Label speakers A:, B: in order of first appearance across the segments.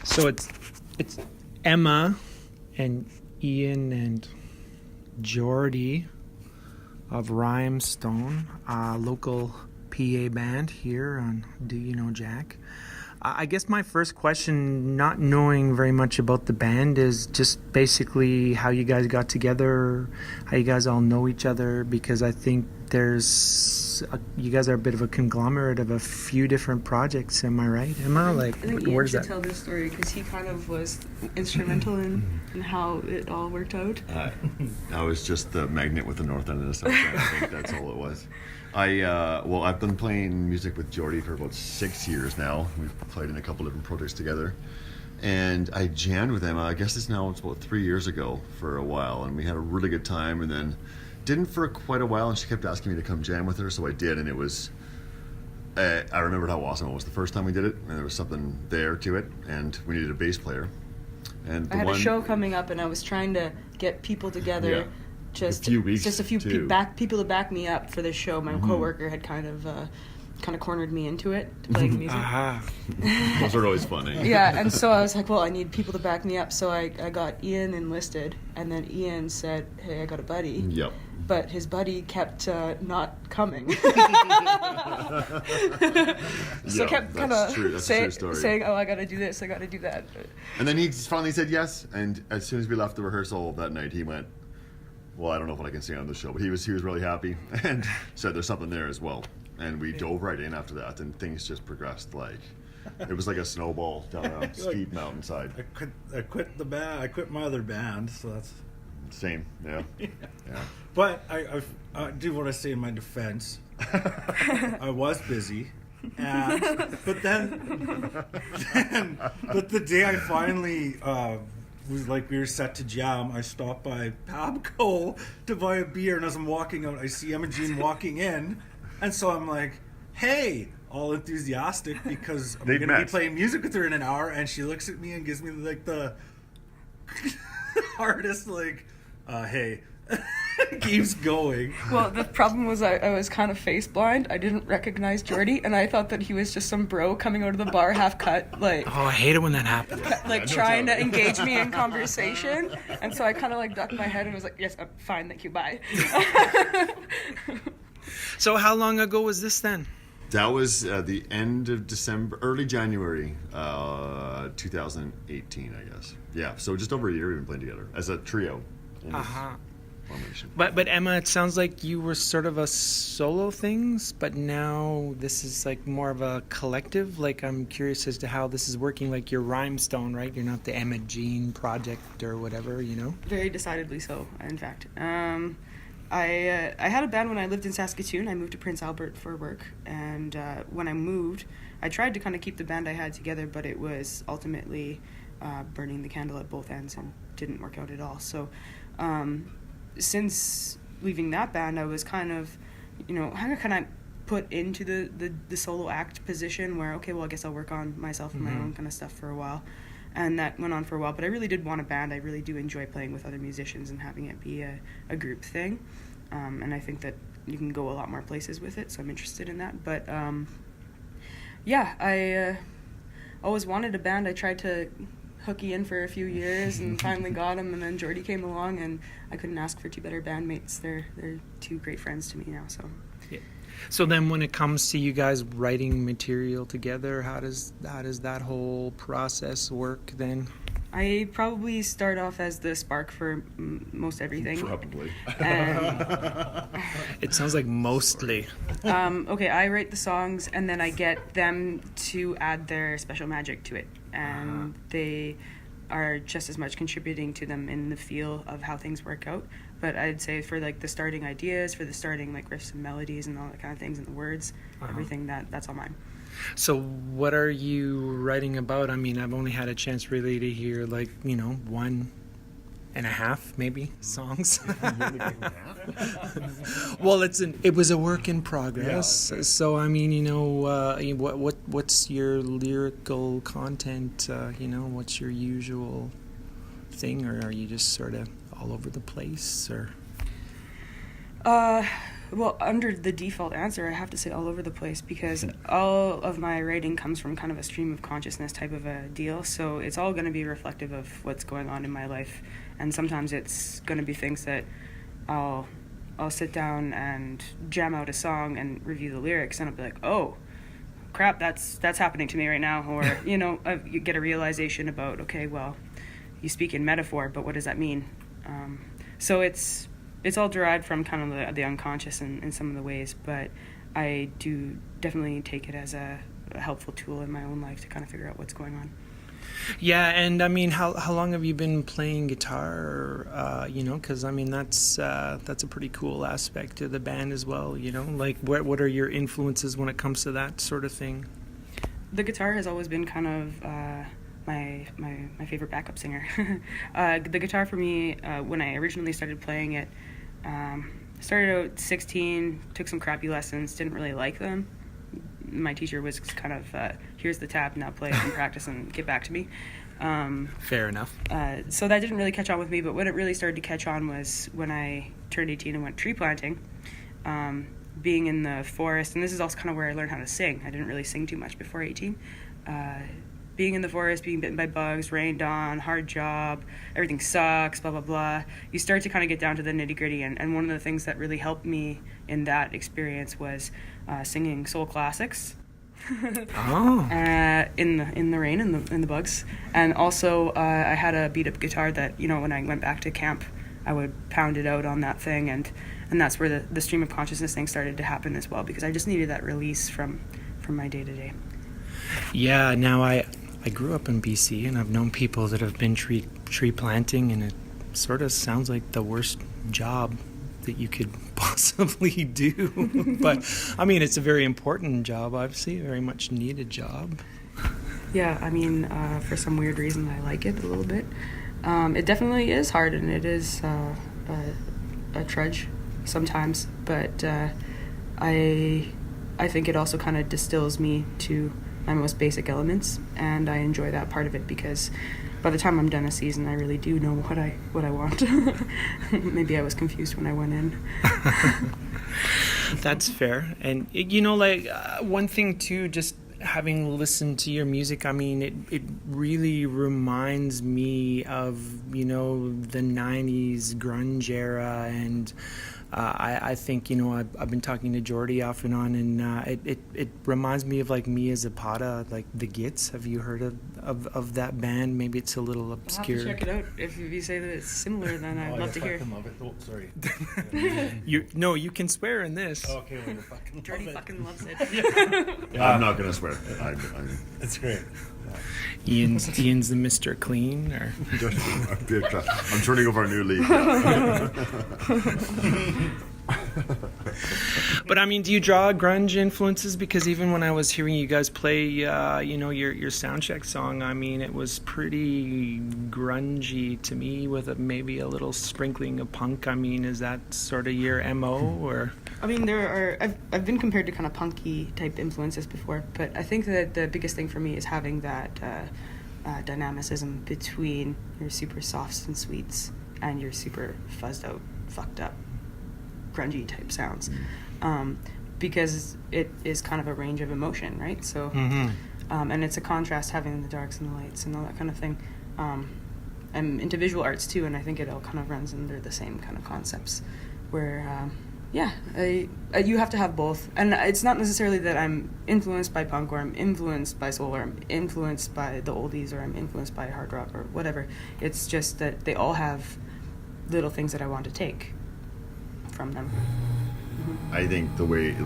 A: So it's Emma and Ian and Jordy of Rymestone, local PA band here on Do You Know Jack. I guess my first question, not knowing very much about the band, is just basically how you guys got together, how you guys all know each other, because I think you guys are a bit of a conglomerate of a few different projects. Am I right, Emma?
B: I think Ian
A: where's
B: should
A: that?
B: Tell this story because he kind of was instrumental in how it all worked out.
C: I was just the magnet with the north end of the south end. I think that's all it was. I've been playing music with Jordy for about 6 years now. We've played in a couple different projects together. And I jammed with him, it's about 3 years ago for a while. And we had a really good time, and then didn't for quite a while. And she kept asking me to come jam with her, so I did. And it was, I remembered how awesome it was the first time we did it. And there was something there to it. And we needed a bass player. And
B: I had a show coming up, and I was trying to get people together.
C: Yeah.
B: Just
C: a few weeks,
B: just a few people to back me up for this show. My coworker had kind of cornered me into it, to playing music.
C: Those are always funny.
B: Yeah, and so I was like, well, I need people to back me up. So I got Ian enlisted, and then Ian said, hey, I got a buddy.
C: Yep.
B: But his buddy kept not coming. So kept kind of saying, oh, I got to do this, I got to do that.
C: And then he finally said yes, and as soon as we left the rehearsal that night, he went, well, I don't know if I can sing on the show, but he was really happy and said there's something there as well. And we dove right in after that, and things just progressed like it was like a snowball down a steep mountainside.
D: I quit the band. I quit my other band, so that's
C: same. Yeah. Yeah.
D: But I do want to say in my defense, I was busy, but the day I finally. Was like we were set to jam. I stopped by Pabco to buy a beer, and as I'm walking out, I see Emma Jean walking in, and so I'm like, "Hey!" all enthusiastic because I'm going to be playing music with her in an hour, and she looks at me and gives me like the hardest "Hey." Keeps going.
B: Well, the problem was I was kind of face blind. I didn't recognize Jordy, and I thought that he was just some bro coming out of the bar half cut, like.
A: Oh, I hate it when that happens.
B: Trying to engage me in conversation, and so I kind of ducked my head and was like, "Yes, I'm fine, thank you, bye."
A: So how long ago was this then?
C: That was the end of December, early January, 2018, I guess. Yeah, so just over a year we've been playing together as a trio. Formation.
A: But Emma, it sounds like you were sort of a solo things, but now this is like more of a collective. Like I'm curious as to how this is working. Like you're Rymestone, right? You're not the Emma Jean project or whatever, you know?
B: Very decidedly so, in fact. I had a band when I lived in Saskatoon. I moved to Prince Albert for work, and when I moved, I tried to kind of keep the band I had together, but it was ultimately burning the candle at both ends and didn't work out at all. So since leaving that band, I was kind of, how can I put into the solo act position where, okay, well, I guess I'll work on myself and my own kind of stuff for a while. And that went on for a while, but I really did want a band. I really do enjoy playing with other musicians and having it be a group thing. And I think that you can go a lot more places with it, so I'm interested in that. But I always wanted a band. I tried to hook in for a few years and finally got him, and then Jordy came along, and I couldn't ask for two better bandmates. They're two great friends to me now. So.
A: Yeah. So then when it comes to you guys writing material together, how does that whole process work then?
B: I probably start off as the spark for most everything.
C: Probably.
A: It sounds like mostly.
B: Okay, I write the songs, and then I get them to add their special magic to it. And they are just as much contributing to them in the feel of how things work out. But I'd say for the starting ideas, for the starting riffs and melodies and all that kind of things and the words, everything that's all mine.
A: So what are you writing about? I mean, I've only had a chance really to hear 1.5 maybe songs. Well, it was a work in progress. Yeah, okay. So I mean, what's your lyrical content? What's your usual thing, or are you just sort of all over the place, or?
B: Well, under the default answer, I have to say all over the place, because all of my writing comes from kind of a stream of consciousness type of a deal. So it's all going to be reflective of what's going on in my life. And sometimes it's going to be things that I'll sit down and jam out a song and review the lyrics, and I'll be like, oh, crap, that's happening to me right now. Or, you get a realization about, okay, well, you speak in metaphor, but what does that mean? So it's all derived from kind of the unconscious in some of the ways, but I do definitely take it as a helpful tool in my own life to kind of figure out what's going on.
A: Yeah, and I mean, how long have you been playing guitar? Because I mean, that's a pretty cool aspect of the band as well. Like what are your influences when it comes to that sort of thing?
B: The guitar has always been kind of my favorite backup singer. The guitar for me, when I originally started playing it, started out 16, took some crappy lessons, didn't really like them. My teacher was kind of, here's the tab, now play it and practice and get back to me.
A: Fair enough.
B: So that didn't really catch on with me, but when it really started to catch on was when I turned 18 and went tree planting. Being in the forest, and this is also kind of where I learned how to sing. I didn't really sing too much before 18. Being in the forest, being bitten by bugs, rained on, hard job, everything sucks, blah, blah, blah. You start to kind of get down to the nitty-gritty, and one of the things that really helped me in that experience was singing soul classics.
A: Oh.
B: In the rain and in the bugs. And also, I had a beat-up guitar that, when I went back to camp, I would pound it out on that thing, and that's where the stream of consciousness thing started to happen as well, because I just needed that release from my day-to-day.
A: Yeah, now I grew up in BC, and I've known people that have been tree planting, and it sort of sounds like the worst job that you could possibly do. But I mean, it's a very important job, obviously, a very much needed job.
B: Yeah, I mean, for some weird reason, I like it a little bit. It definitely is hard, and it is a trudge sometimes, but I think it also kind of distills me to my most basic elements, and I enjoy that part of it, because by the time I'm done a season, I really do know what I want. Maybe I was confused when I went in.
A: That's fair. And one thing too, just having listened to your music, I mean, it really reminds me of the 90s grunge era, and I think I've been talking to Jordy off and on, and it reminds me of like Mia Zapata, like the Gits. Have you heard of that band? Maybe it's a little obscure.
B: I'll have to check it out. If you say that it's similar, then I'd love to hear.
D: Love it. Oh, sorry.
A: You can swear in this.
D: Okay, well, you fucking
B: Jordy
D: love it.
B: fucking loves it.
C: I'm not gonna swear.
D: It's great.
A: Ian's the Mr. Clean, or
C: I'm turning over a new leaf.
A: But I mean, do you draw grunge influences? Because even when I was hearing you guys play, your soundcheck song, I mean, it was pretty grungy to me, with maybe a little sprinkling of punk. I mean, is that sort of your MO, or?
B: I mean, I've been compared to kind of punky type influences before, but I think that the biggest thing for me is having that dynamicism between your super softs and sweets and your super fuzzed out, fucked up, grungy type sounds, because it is kind of a range of emotion, right? So, and it's a contrast having the darks and the lights and all that kind of thing. I'm into visual arts too, and I think it all kind of runs under the same kind of concepts, where you have to have both. And it's not necessarily that I'm influenced by punk, or I'm influenced by soul, or I'm influenced by the oldies, or I'm influenced by hard rock, or whatever. It's just that they all have little things that I want to take from them.
C: I think the way the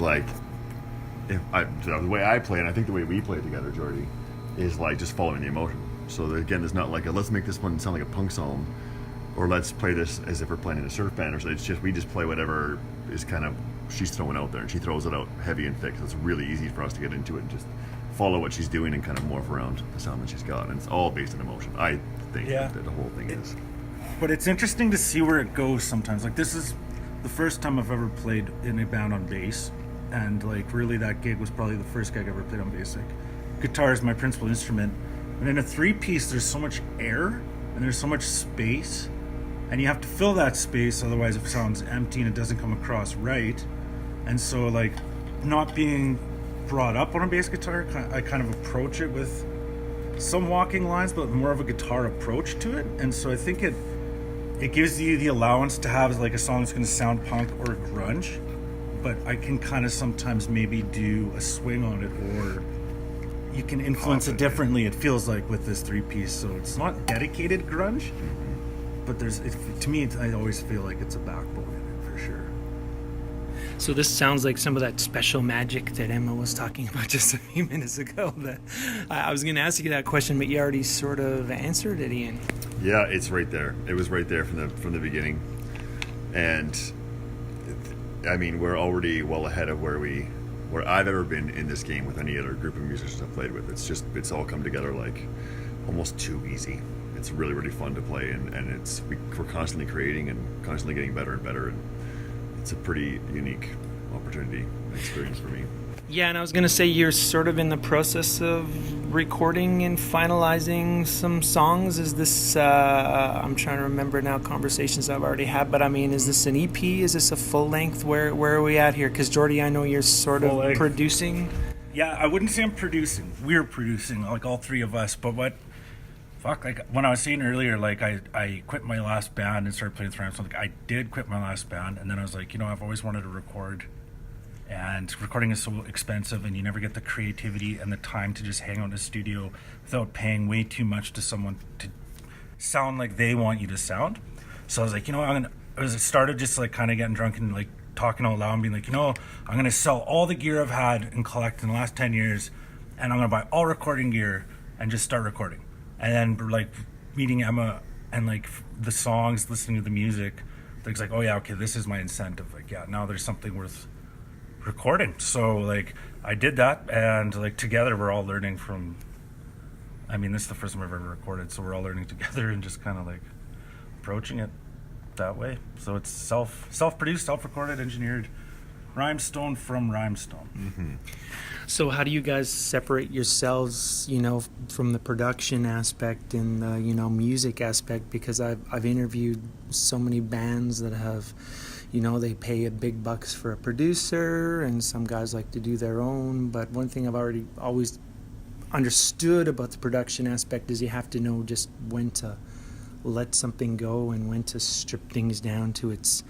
C: way I play, and I think the way we play together, Jordy, is like just following the emotion. So that, again, it's not like let's make this one sound like a punk song, or let's play this as if we're playing in a surf band, or so. It's just we just play whatever is kind of she's throwing out there, and she throws it out heavy and thick. So it's really easy for us to get into it and just follow what she's doing and kind of morph around the sound that she's got. And it's all based on emotion. I think that the whole thing is.
D: But it's interesting to see where it goes sometimes. Like, this is the first time I've ever played in a band on bass, and like really that gig was probably the first gig I ever played on bass. Like, guitar is my principal instrument, and in a 3-piece there's so much air and there's so much space, and you have to fill that space, otherwise it sounds empty and it doesn't come across right. And so, like, not being brought up on a bass guitar, I kind of approach it with some walking lines, but more of a guitar approach to it. And so I think it gives you the allowance to have like a song that's going to sound punk or grunge, but I can kind of sometimes maybe do a swing on it, or you can influence it differently, it feels like, with this 3-piece. So it's not dedicated grunge, but to me, I always feel like it's a backbone in it for sure.
A: So this sounds like some of that special magic that Emma was talking about just a few minutes ago. That I was going to ask you that question, but you already sort of answered it, Ian.
C: Yeah, it's right there. It was right there from the beginning, and I mean, we're already well ahead of where I've ever been in this game with any other group of musicians I've played with. It's all come together like almost too easy. It's really, really fun to play, and we're constantly creating and constantly getting better and better, and it's a pretty unique opportunity and experience for me.
A: Yeah, and I was going to say you're sort of in the process of recording and finalizing some songs. Is this, I'm trying to remember now conversations I've already had, but I mean, is this an EP? Is this a full length? Where are we at here? Because Jordy, I know you're sort of producing.
D: Yeah, I wouldn't say I'm producing. We're producing, like all three of us, but like when I was saying earlier, like I quit my last band and started playing with Rymestone. Like I did quit my last band, and then I was like, I've always wanted to record, and recording is so expensive, and you never get the creativity and the time to just hang out in a studio without paying way too much to someone to sound like they want you to sound. So I was like, I started just like kind of getting drunk and like talking out loud and being like, I'm gonna sell all the gear I've had and collect in the last 10 years, and I'm gonna buy all recording gear and just start recording. And then like meeting Emma and like the songs, listening to the music, it's like, oh yeah, okay, this is my incentive. Like, yeah, now there's something worth recording. So like I did that, and like together we're all learning from, this is the first time I've ever recorded, so we're all learning together and just kind of like approaching it that way. So it's self-produced, self-recorded, engineered Rymestone from Rymestone.
C: Mm-hmm.
A: So how do you guys separate yourselves, from the production aspect and the, music aspect? Because I've interviewed so many bands that have, they pay a big bucks for a producer, and some guys like to do their own. But one thing I've always understood about the production aspect is you have to know just when to let something go and when to strip things down to its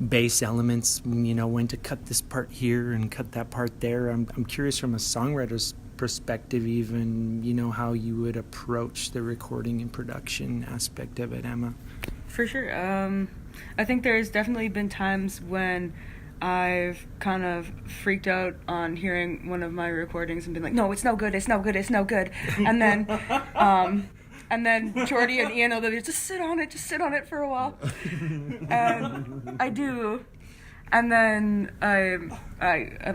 A: base elements, when to cut this part here and cut that part there. I'm curious from a songwriter's perspective, even, how you would approach the recording and production aspect of it, Emma.
B: For sure. I think there's definitely been times when I've kind of freaked out on hearing one of my recordings and been like, no, it's no good, it's no good, it's no good. And then Jordy and Ian will be just sit on it for a while. And I do. And then I'm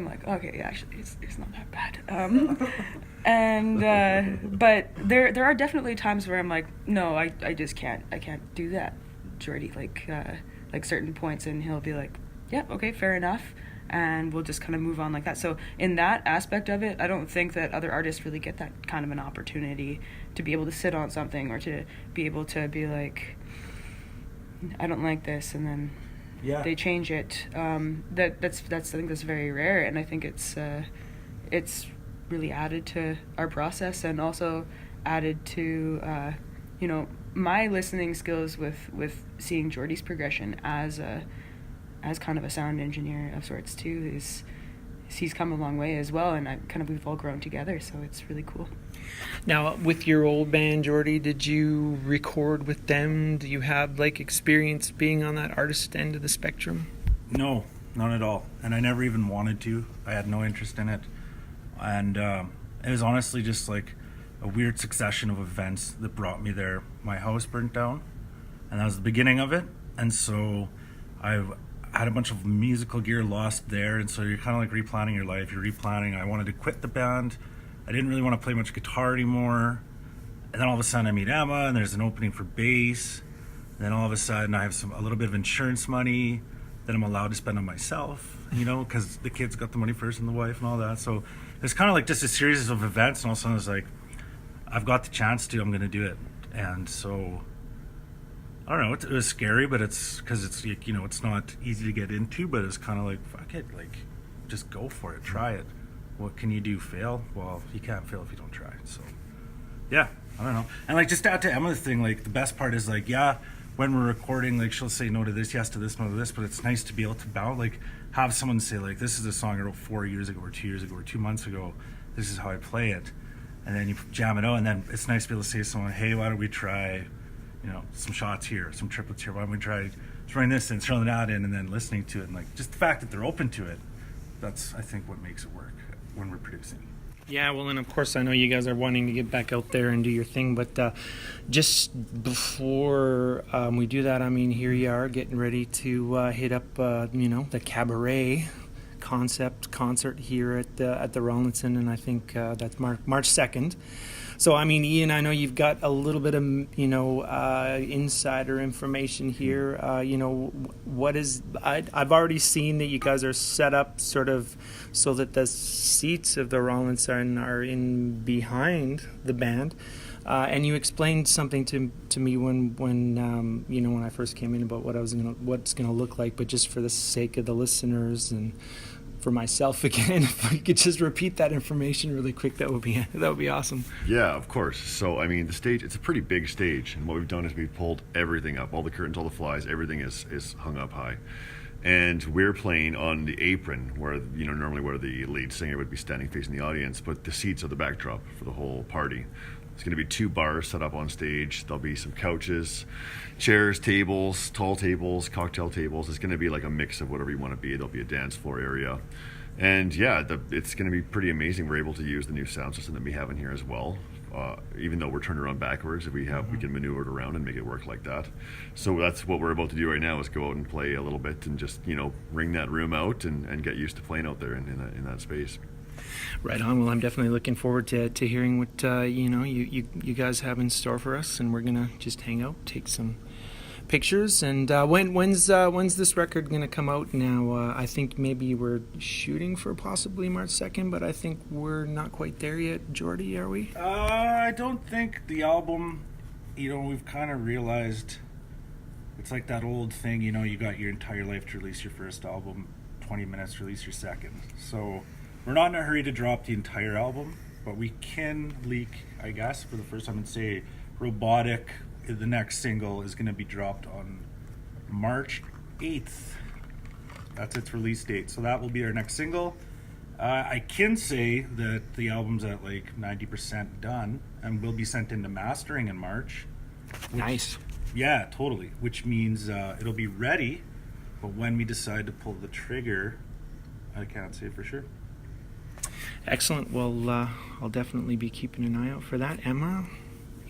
B: like, okay, actually, it's not that bad. But there are definitely times where I'm like, no, I just can't do that, Jordy. Like certain points, and he'll be like, yeah, okay, fair enough. And we'll just kind of move on like that. So in that aspect of it, I don't think that other artists really get that kind of an opportunity to be able to sit on something, or to be able to be like, I don't like this, and then they change it. That's I think that's very rare, and I think it's really added to our process, and also added to my listening skills with seeing Jordy's progression as kind of a sound engineer of sorts too. He's come a long way as well, and we've all grown together, so it's really cool.
A: Now, with your old band, Jordy, did you record with them? Do you have experience being on that artist end of the spectrum?
D: No, none at all, and I never even wanted to. I had no interest in it, and it was honestly just like a weird succession of events that brought me there. My house burnt down, and that was the beginning of it, and so I had a bunch of musical gear lost there, and so you're kind of replanning your life. You're replanning. I wanted to quit the band. I didn't really want to play much guitar anymore. And then all of a sudden I meet Emma, and there's an opening for bass. And then all of a sudden I have a little bit of insurance money that I'm allowed to spend on myself, because the kids got the money first and the wife and all that. So it's kind of just a series of events, and all of a sudden it's like, I've got the chance to, I'm going to do it. And so I don't know, it was scary, but it's because it's it's not easy to get into, but it's kind of like, fuck it, just go for it, try it. What can you do? Fail? Well, you can't fail if you don't try. So, yeah, I don't know. And like just to add to Emma's thing, like the best part is like, yeah, when we're recording, like she'll say no to this, yes to this, no to this, but it's nice to be able to bounce, like have someone say like, this is a song I wrote 4 years ago or 2 years ago or 2 months ago. This is how I play it. And then you jam it out, and then it's nice to be able to say to someone, hey, why don't we try, some shots here, some triplets here. Why don't we try throwing this and throwing that in, and then listening to it, and like just the fact that they're open to it. That's, I think, what makes it work when we're producing.
A: Yeah, well, and of course, I know you guys are wanting to get back out there and do your thing, but just before we do that, I mean, here you are getting ready to hit up, the cabaret concept concert here at the Rawlinson, and I think that's March 2nd. So, I mean, Ian, I know you've got a little bit of, insider information here. What is... I've already seen that you guys are set up sort of so that the seats of the Rawlinson are in behind the band. And you explained something to me when I first came in about what's going to look like, but just for the sake of the listeners and for myself again, if we could just repeat that information really quick, that would be awesome.
C: Yeah, of course. So, I mean, the stage, it's a pretty big stage, and what we've done is we've pulled everything up, all the curtains, all the flies, everything is hung up high. And we're playing on the apron where, normally where the lead singer would be standing facing the audience, but the seats are the backdrop for the whole party. There's going to be 2 bars set up on stage. There'll be some couches, chairs, tables, tall tables, cocktail tables. It's going to be like a mix of whatever you want to be. There'll be a dance floor area. And yeah, it's going to be pretty amazing. We're able to use the new sound system that we have in here as well. Even though we're turned around backwards, we can maneuver it around and make it work like that. So that's what we're about to do right now, is go out and play a little bit and just, ring that room out and get used to playing out there in that space.
A: Right on. Well, I'm definitely looking forward to hearing what you guys have in store for us, and we're gonna just hang out, take some pictures. And when's this record gonna come out now? I think maybe we're shooting for possibly March 2nd, but I think we're not quite there yet. Jordy, are we?
D: I don't think the album. We've kind of realized it's like that old thing. You got your entire life to release your first album, 20 minutes to release your second. So we're not in a hurry to drop the entire album, but we can leak, I guess, for the first time and say Robotic, the next single, is going to be dropped on March 8th. That's its release date. So that will be our next single. I can say that the album's at like 90% done and will be sent into mastering in March.
A: Nice.
D: Yeah, totally. Which means it'll be ready, but when we decide to pull the trigger, I can't say for sure.
A: Excellent. Well, I'll definitely be keeping an eye out for that. Emma,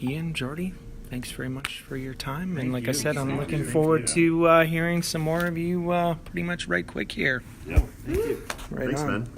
A: Ian, Jordy, thanks very much for your time. And like I said, I'm looking forward to hearing some more of you pretty much right quick here.
C: Yeah, thank you.
A: Right
C: Thanks,
A: on.
C: man.